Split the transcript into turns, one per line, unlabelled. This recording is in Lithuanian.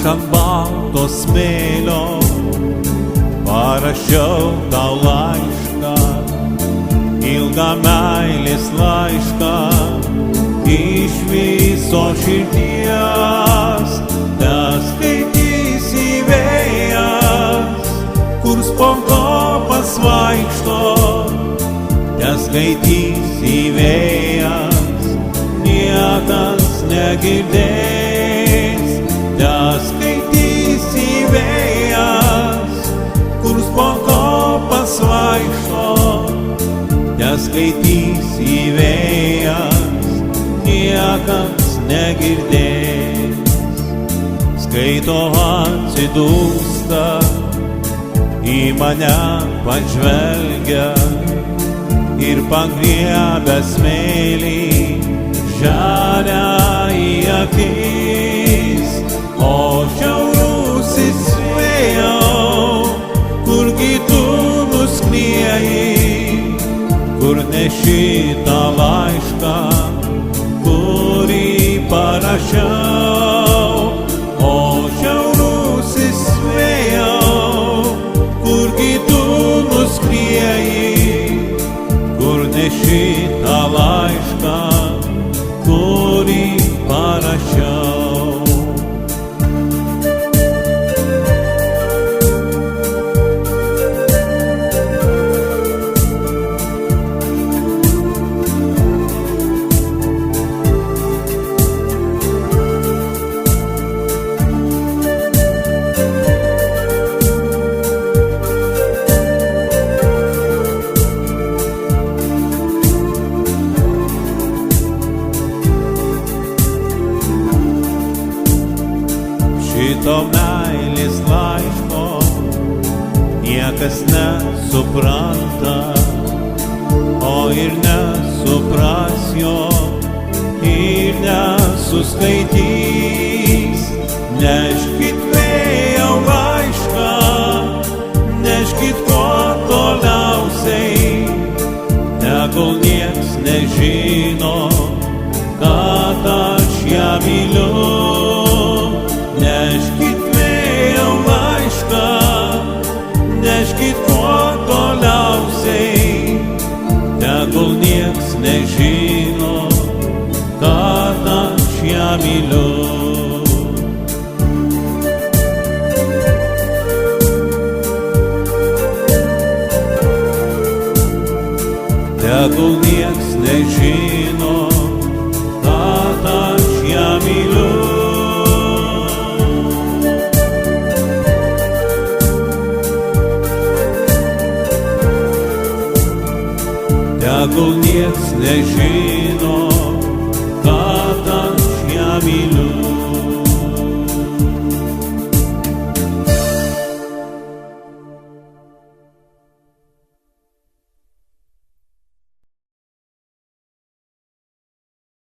ant balto smėlio parašiau tau laišką, ilgą meilės laišką, iš viso širdies, teskaitysi vėjas, kur spontopas vaikšto, teskaitysi vėjas, niekas negirdės, teskaitysi vėjas, kur spontopas vaikšto, teskaitysi vėjas, niekas negirdės. Skaito atsidūsta, į mane pažvelgia ir pagriebia smėlį, žalia į akis. O šiaurusis vėjau, kurgi tu nuskrieji, kur neši tą laišką, kurį parašiau. O šiaurusis vėjau, kurgi tu nuskrieji, kur neši tą laišką, kurį parašiau. Šito meilės laiško niekas nesupranta, o ir nesupras jo, ir nesuskaitys. Neškit vėjau laišką, neškit kuo toliausiai, tegul nieks nežino, kad aš ją myliu. Neškit vėjau laišką, neškit kuo toliausiai, tegul nieks nežino, kad aš ją myliu. Tegul nieks nežino, kad aš ją myliu. Tegul nieks nežino.